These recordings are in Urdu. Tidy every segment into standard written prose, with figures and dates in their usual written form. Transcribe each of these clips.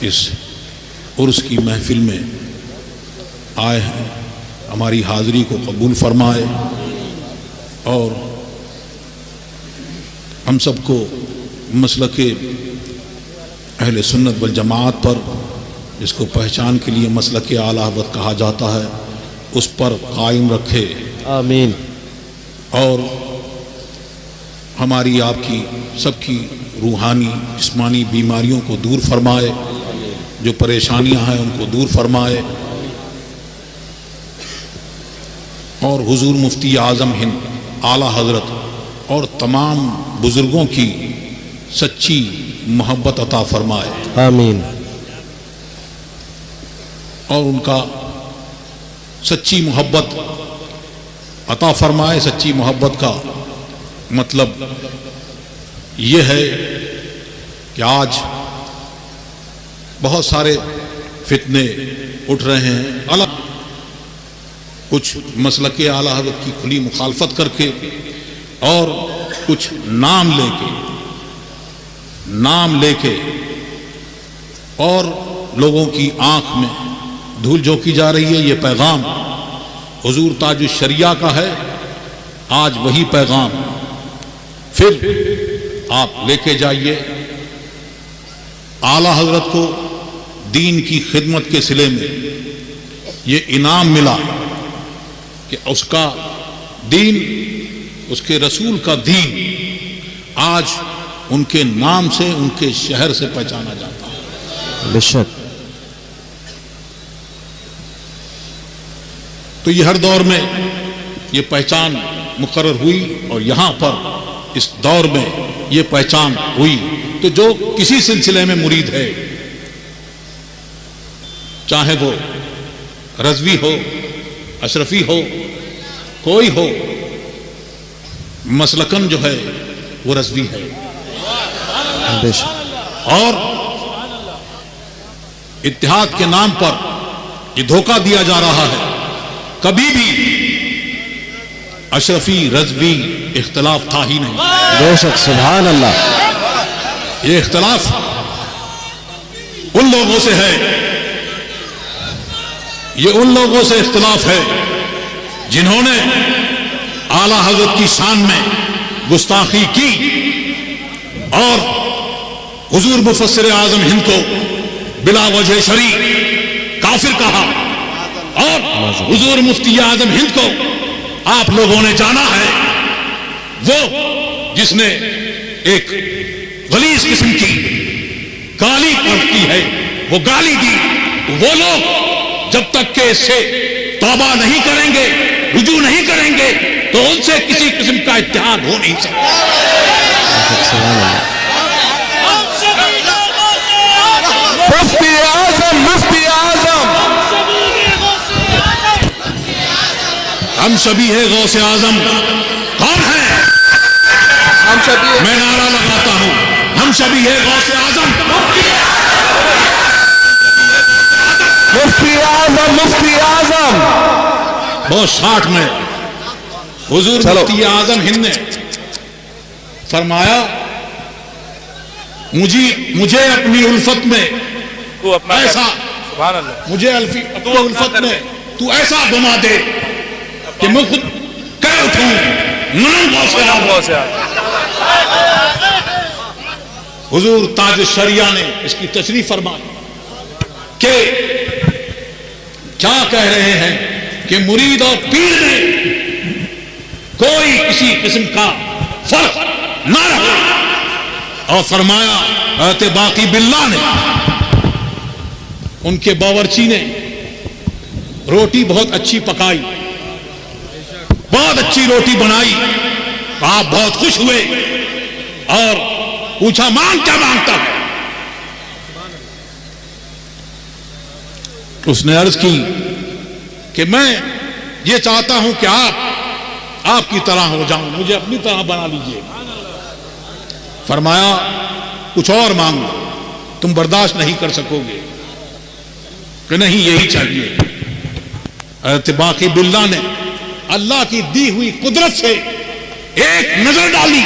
اس عرس کی محفل میں آئے ہیں، ہماری حاضری کو قبول فرمائے اور ہم سب کو مسلک اہل سنت والجماعت پر، جس کو پہچان کے لیے مسلک اعلیٰ حضرت کہا جاتا ہے، اس پر قائم رکھے، آمین۔ اور ہماری آپ کی سب کی روحانی جسمانی بیماریوں کو دور فرمائے، جو پریشانیاں ہیں ان کو دور فرمائے، اور حضور مفتی اعظم ہند اعلیٰ حضرت اور تمام بزرگوں کی سچی محبت عطا فرمائے، آمین۔ اور ان کا سچی محبت عطا فرمائے۔ سچی محبت کا مطلب یہ ہے کہ آج بہت سارے فتنے اٹھ رہے ہیں، الگ کچھ مسلک اعلیٰ حضرت کی کھلی مخالفت کر کے، اور کچھ نام لے کے اور لوگوں کی آنکھ میں دھول جھونکی جا رہی ہے۔ یہ پیغام حضور تاج الشریعہ کا ہے، آج وہی پیغام پھر آپ لے کے جائیے۔ اعلیٰ حضرت کو دین کی خدمت کے صلے میں یہ انعام ملا کہ اس کا دین، اس کے رسول کا دین آج ان کے نام سے، ان کے شہر سے پہچانا جاتا ہے۔ بے شک۔ تو یہ ہر دور میں یہ پہچان مقرر ہوئی، اور یہاں پر اس دور میں یہ پہچان ہوئی۔ تو جو کسی سلسلے میں مرید ہے، چاہے وہ رضوی ہو، اشرفی ہو، کوئی ہو، مسلکن جو ہے وہ رضوی ہے، بے شک۔ اور اتحاد کے نام پر یہ دھوکہ دیا جا رہا ہے۔ کبھی بھی اشرفی رضوی اختلاف تھا ہی نہیں۔ بے شک، سبحان اللہ۔ یہ اختلاف ان لوگوں سے ہے، یہ ان لوگوں سے اختلاف ہے جنہوں نے اعلیٰ حضرت کی شان میں گستاخی کی اور حضور مفسر اعظم ہند کو بلا وجہ شرعی کافر کہا، اور حضور مفتی اعظم ہند کو آپ لوگوں نے جانا ہے، وہ جس نے ایک غلیظ قسم کی گالی پڑتی ہے، وہ گالی دی، وہ لوگ جب تک کہ اس سے توبہ نہیں کریں گے، رجوع نہیں کریں گے، تو ان سے کسی قسم کا اتحاد ہو نہیں سکتا۔ مفتی اعظم، مفتی اعظم، ہم شبیہ غوث اعظم کون ہیں؟ ہم شبیہ، میں نعرہ لگاتا ہوں، ہم شبیہ غوث اعظم، مفتی اعظم، مفتی اعظم۔ بہت 60 میں حضور مفتی اعظم ہند نے فرمایا، مجھے اپنی الفت میں ایسا، مجھے اپنی الفت میں تو ایسا بنا دے کہ میں خود کہہ اٹھوں نام غوث اعظم۔ حضور تاج الشریعہ نے اس کی تشریح فرمائی کہ کیا کہہ رہے ہیں کہ مرید اور پیر میں کوئی کسی قسم کا فرق نہ رہے، اور فرمایا حضرت باقی باللہ نے، ان کے باورچی نے روٹی بہت اچھی پکائی، بہت اچھی روٹی بنائی، آپ بہت خوش ہوئے اور پوچھا مانگ کیا مانگتا؟ اس نے عرض کی کہ میں یہ چاہتا ہوں کہ آپ کی طرح ہو جاؤں، مجھے اپنی طرح بنا لیجئے۔ فرمایا کچھ اور مانگو، تم برداشت نہیں کر سکو گے، کہ نہیں یہی چاہیے۔ حضرت باقی باللہ نے اللہ کی دی ہوئی قدرت سے ایک نظر ڈالی،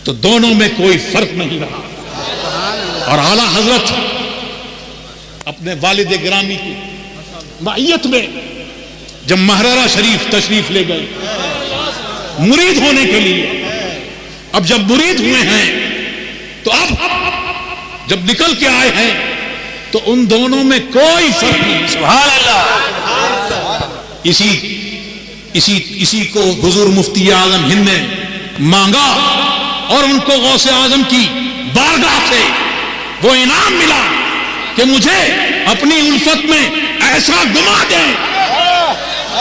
تو دونوں میں کوئی فرق نہیں رہا. اور اعلی حضرت اپنے والد گرامی کی معیت میں جب مہررہ شریف تشریف لے گئے مرید ہونے کے لیے، اب جب مرید ہوئے ہیں تو اب جب نکل کے آئے ہیں تو ان دونوں میں کوئی فرق نہیں. سبحان اللہ. اسی کو حضور مفتی اعظم ہند نے مانگا اور ان کو غوث اعظم کی بارگاہ سے وہ انعام ملا کہ مجھے اپنی الفت میں ایسا گما دیں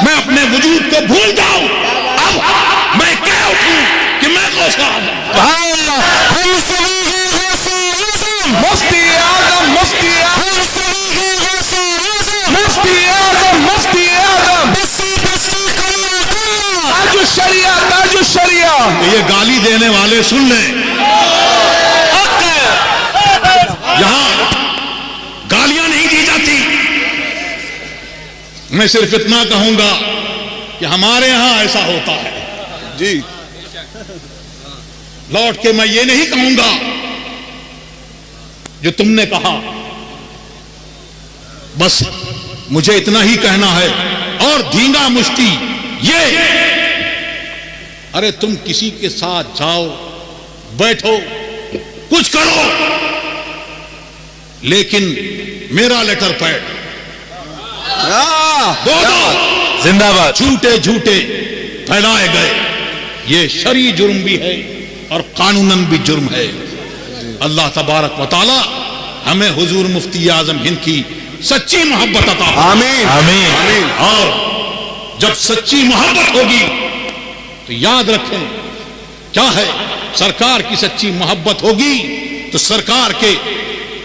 میں اپنے وجود کو بھول جاؤں. اب میں کہہ اٹھوں کہ میں غوث اعظم. سبحان اللہ. ہم سبھی ہیں غوث اعظم. مفتی اعظم مفتی اعظم مفتی اعظم مفتی اعظم تاج الشریعہ تاج الشریعہ. یہ گالی دینے والے سن لیں، یہاں گالیاں نہیں دی جاتی. میں صرف اتنا کہوں گا کہ ہمارے ہاں ایسا ہوتا ہے جی. لوٹ کے میں یہ نہیں کہوں گا جو تم نے کہا، بس مجھے اتنا ہی کہنا ہے. اور دھینگا مشتی یہ، ارے تم کسی کے ساتھ جاؤ بیٹھو کچھ کرو، لیکن میرا لیٹر پیڈ دو زندہ باد جھوٹے جھوٹے پھیلائے گئے، یہ شرعی جرم بھی ہے اور قانوناً بھی جرم ہے. اللہ تبارک و تعالی ہمیں حضور مفتی اعظم ہند کی سچی محبت عطا فرمائے. آمین آمین. اور جب سچی محبت ہوگی تو یاد رکھیں کیا ہے، سرکار کی سچی محبت ہوگی تو سرکار کے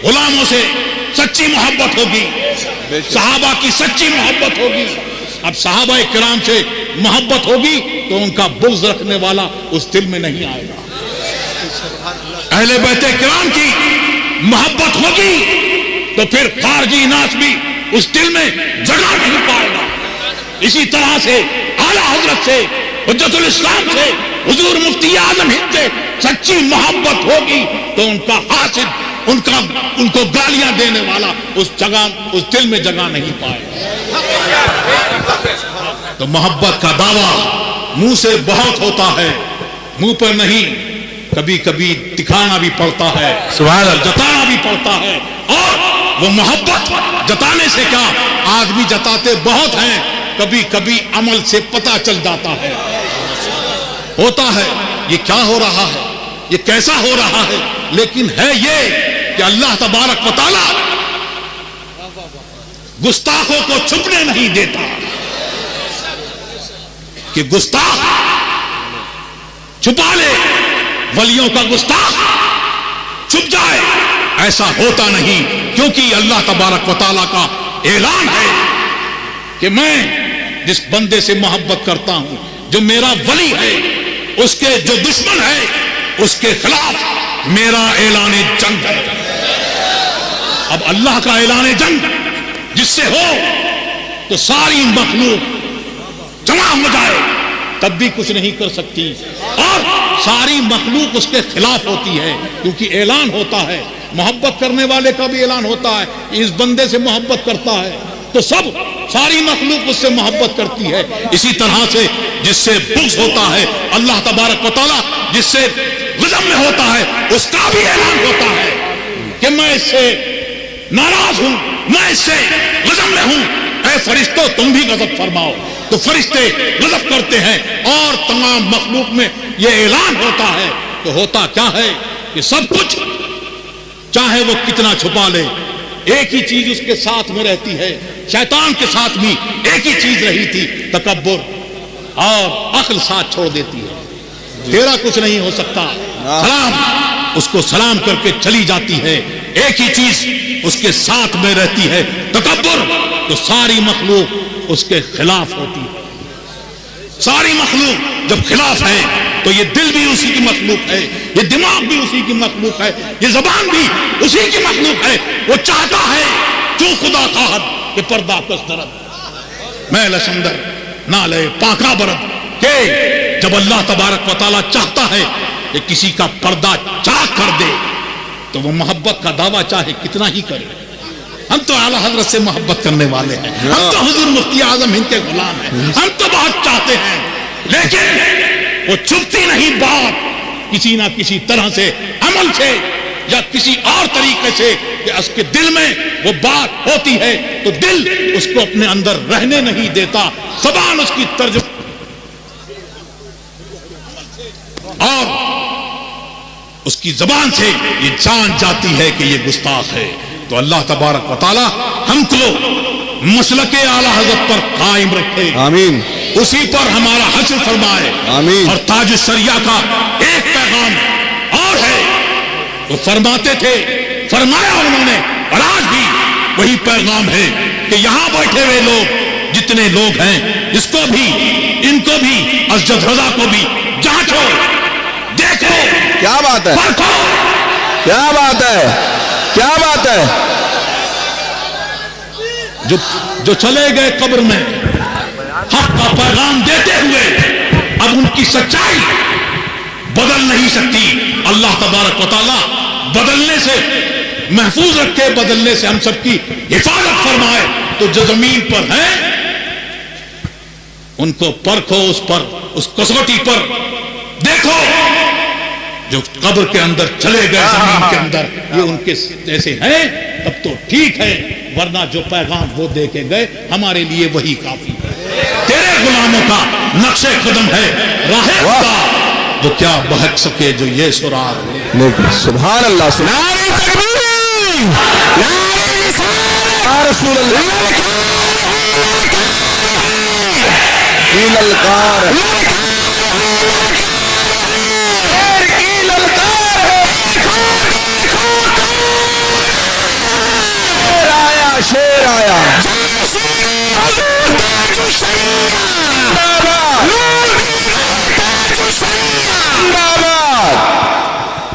غلاموں سے سچی محبت ہوگی، صحابہ کی سچی محبت ہوگی. اب صحابہ کرام سے محبت ہوگی تو ان کا بغض رکھنے والا اس دل میں نہیں آئے گا. اہل بیت کرام کی محبت ہوگی تو پھر خارجی ناس بھی اس دل میں جگہ نہیں پائے گا. اسی طرح سے اعلیٰ حضرت سے، حجت الاسلام سے، حضور مفتی اعظم ہند سے سچی محبت ہوگی تو ان کا حاسد، ان کو گالیاں دینے والا اس دل میں جگہ نہیں پائے گا. تو محبت کا دعویٰ منہ سے بہت ہوتا ہے، منہ پر نہیں، کبھی کبھی دکھانا بھی پڑتا ہے، سبحان اللہ. جتانا بھی پڑتا ہے. اور وہ محبت جتانے سے کیا، آدمی جتاتے بہت ہیں، کبھی کبھی عمل سے پتہ چل جاتا ہے، ہوتا ہے یہ کیا ہو رہا ہے، یہ کیسا ہو رہا ہے. لیکن ہے یہ کہ اللہ تبارک و تعالی گستاخوں کو چھپنے نہیں دیتا کہ گستاخ چھپا لے، ولیوں کا گستاخ چھپ جائے، ایسا ہوتا نہیں. کیونکہ اللہ تبارک و تعالیٰ کا اعلان ہے کہ میں جس بندے سے محبت کرتا ہوں، جو میرا ولی ہے، اس کے جو دشمن ہے اس کے خلاف میرا اعلان جنگ ہے. اب اللہ کا اعلان جنگ جس سے ہو تو ساری مخلوق جمع ہو جائے تب بھی کچھ نہیں کر سکتی، اور ساری مخلوق اس کے خلاف ہوتی ہے. کیونکہ اعلان ہوتا ہے، محبت کرنے والے کا بھی اعلان ہوتا ہے، اس بندے سے محبت کرتا ہے تو ساری مخلوق اس سے محبت کرتی ہے. اسی طرح سے جس سے بغض ہوتا ہے، اللہ تبارک و تعالیٰ جس سے غضب میں ہوتا ہے، اس کا بھی اعلان ہوتا ہے کہ میں اس سے ناراض ہوں، میں اس سے غضب میں ہوں. اے فرشتوں تم بھی غضب فرماؤ. تو فرشتے غضب کرتے ہیں اور تمام مخلوق میں یہ اعلان ہوتا ہے. تو ہوتا کیا ہے کہ سب کچھ چاہے وہ کتنا چھپا لے، ایک ہی چیز اس کے ساتھ میں رہتی ہے. شیطان کے ساتھ بھی ایک ہی چیز رہی تھی، تکبر، اور عقل ساتھ چھوڑ دیتی ہے. تیرا کچھ نہیں ہو سکتا، سلام، اس کو سلام کر کے چلی جاتی ہے. ایک ہی چیز اس کے ساتھ میں رہتی ہے، تکبر. تو ساری مخلوق اس کے خلاف ہوتی ہے. ساری مخلوق جب خلاف ہے تو یہ دل بھی اسی کی مخلوق ہے، یہ دماغ بھی اسی کی مخلوق ہے، یہ زبان بھی اسی کی مخلوق ہے. وہ چاہتا ہے جو خدا خواہد کہ پردہ کس درد میں لسندر نہ لے پاکا برد، کہ جب اللہ تبارک و تعالیٰ چاہتا ہے کہ کسی کا پردہ چاک کر دے تو وہ محبت کا دعویٰ چاہے کتنا ہی کرے. ہم تو اعلیٰ حضرت سے محبت کرنے والے ہیں, ہم تو حضور مفتی اعظم ہند کے غلام ہیں, ہم تو بہت چاہتے ہیں, لیکن وہ چھپتی نہیں بات کسی نہ کسی طرح سے, عمل سے یا کسی اور طریقے سے, کہ اس کے دل میں وہ بات ہوتی ہے تو دل اس کو اپنے اندر رہنے نہیں دیتا, زبان اس کی ترجمہ اور اس کی زبان سے یہ جان جاتی ہے کہ یہ گستاخ ہے. تو اللہ تبارک و تعالی ہم کو مسلک اعلیٰ حضرت پر قائم رکھے, آمین, اسی پر ہمارا حشر فرمائے, آمین. اور تاج الشریعہ کا ایک پیغام اور ہے, وہ فرماتے تھے, فرمایا انہوں نے, اور آج بھی وہی پیغام ہے کہ یہاں بیٹھے ہوئے لوگ جتنے لوگ ہیں, اس کو بھی, ان کو بھی, اسجد رضا کو بھی جانچو, دیکھو, کیا بات ہے, پرکھو, کیا بات ہے, کیا بات ہے. جو چلے گئے قبر میں حق کا پیغام دیتے ہوئے, اب ان کی سچائی بدل نہیں سکتی. اللہ تبارک و تعالی بدلنے سے محفوظ رکھے, بدلنے سے ہم سب کی حفاظت فرمائے. تو جو زمین پر ہیں ان کو پرکھو, اس پر, اس کسوٹی پر دیکھو. جو قبر کے اندر چلے گئے زمین کے اندر, یہ ان کے جیسے ہیں تب تو ٹھیک ہے, ورنہ جو پیغام وہ دے کے گئے ہمارے لیے وہی کافی ہے. تیرے غلاموں کا نقش قدم ہے راہ خدا, وہ کیا بہک سکے جو یہ سراغ. سبحان اللہ, سبحان رسول اللہ, شیر آیا,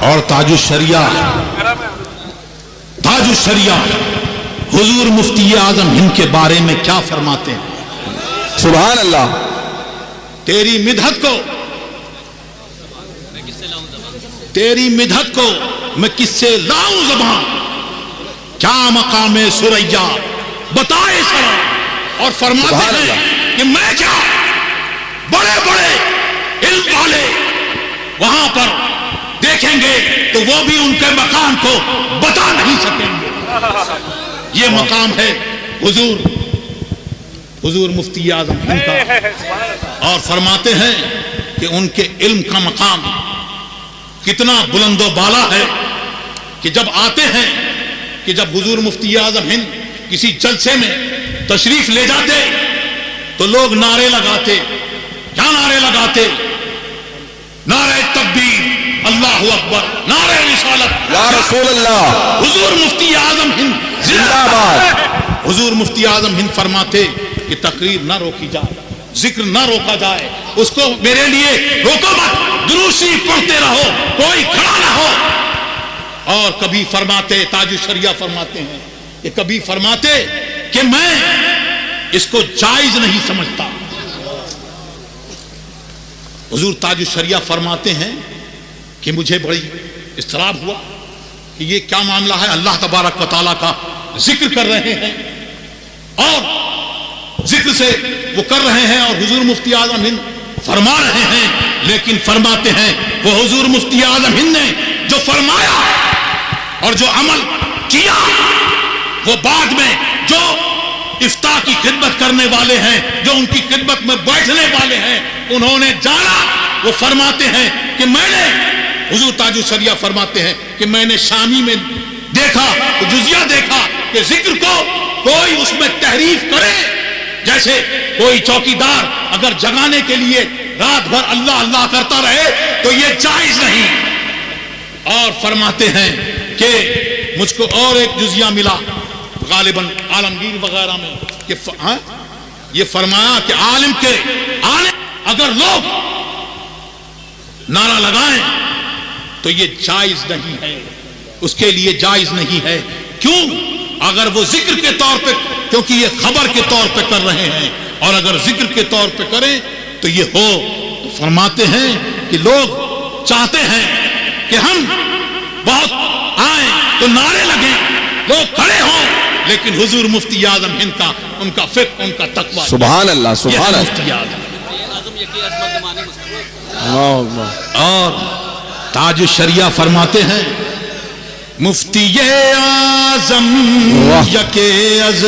اور تاج الشریعہ, تاج الشریعہ حضور مفتی اعظم ہند کے بارے میں کیا فرماتے ہیں. سبحان اللہ. تیری مدحت کو, تیری مدحت کو میں کس سے لاؤں زبان, کیا مقام سریا بتائے سرا. اور فرماتے ہیں کہ میں کیا, بڑے بڑے علم والے وہاں پر دیکھیں گے تو وہ بھی ان کے مقام کو بتا نہیں سکیں گے. یہ مقام ہے حضور مفتی اعظم ہند کا, اور فرماتے ہیں کہ ان کے علم کا مقام کتنا بلند و بالا ہے کہ جب آتے ہیں, کہ جب حضور مفتی اعظم ہند کسی جلسے میں تشریف لے جاتے تو لوگ نعرے لگاتے. کیا نعرے لگاتے؟ نعرہ تکبیر, اللہ اکبر, نعرہ رسالت, یا رسول اللہ, حضور مفتی اعظم ہند زندہ باد. حضور مفتی اعظم ہند فرماتے کہ تقریر نہ روکی جائے, ذکر نہ روکا جائے, اس کو میرے لیے روکو مت, درود شریف پڑھتے رہو, کوئی کھڑا نہ ہو. اور کبھی فرماتے, تاج الشریعہ فرماتے ہیں کہ کبھی فرماتے کہ میں اس کو جائز نہیں سمجھتا. حضور تاج الشریعہ فرماتے ہیں کہ مجھے بڑی اضطراب ہوا کہ یہ کیا معاملہ ہے. اللہ تبارک و تعالیٰ کا ذکر کر رہے ہیں اور ذکر سے وہ کر رہے ہیں, اور حضور مفتی اعظم ہند فرما رہے ہیں, لیکن فرماتے ہیں وہ حضور مفتی اعظم ہند نے جو فرمایا اور جو عمل کیا, وہ بعد میں جو افتاء کی خدمت کرنے والے ہیں, جو ان کی خدمت میں بیٹھنے والے ہیں, انہوں نے جانا. وہ فرماتے ہیں کہ میں نے, حضور تاج الشریعہ فرماتے ہیں کہ میں نے شامی میں دیکھا تو جزیہ دیکھا کہ ذکر کو کوئی اس میں تحریف کرے, جیسے کوئی چوکیدار اگر جگانے کے لیے رات بھر اللہ اللہ کرتا رہے تو یہ جائز نہیں. اور فرماتے ہیں کہ مجھ کو اور ایک جزیہ ملا غالباً عالمگیر وغیرہ میں کہ یہ فرمایا کہ عالم اگر لوگ نعرہ لگائیں تو یہ جائز نہیں ہے, اس کے لیے جائز نہیں ہے. کیوں؟ اگر وہ ذکر کے طور پہ, کیونکہ یہ خبر کے طور پہ کر رہے ہیں, اور اگر ذکر کے طور پہ کریں تو یہ ہو. تو فرماتے ہیں کہ لوگ چاہتے ہیں کہ ہم بہت آئیں تو نعرے لگیں، لوگ کھڑے ہوں، لیکن حضور مفتی اعظم ہند کا، ان کا فقہ، ان کا تقویٰ، سبحان اللہ، یہ سبحان ہے اللہ. مفتی اعظم. اور تاج شریعہ فرماتے ہیں مفتی اعظم یکے از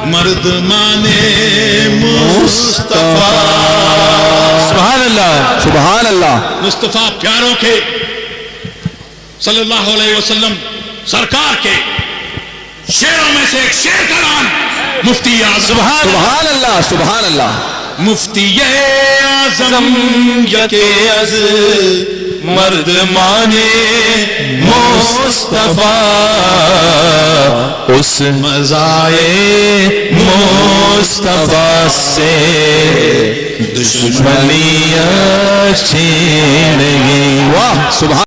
مردمان مصطفیٰ. سبحان اللہ، سبحان اللہ. مصطفیٰ پیاروں کے صلی اللہ علیہ وسلم سرکار کے شعروں میں سے ایک شعر کا نام مفتی اعظم. سبحان اللہ، سبحان اللہ. مفتی اعظم یکے از مردمان مصطفیٰ اس مزائے مصطفیٰ سے دشمنیاں چھین گئی. واہ سبحان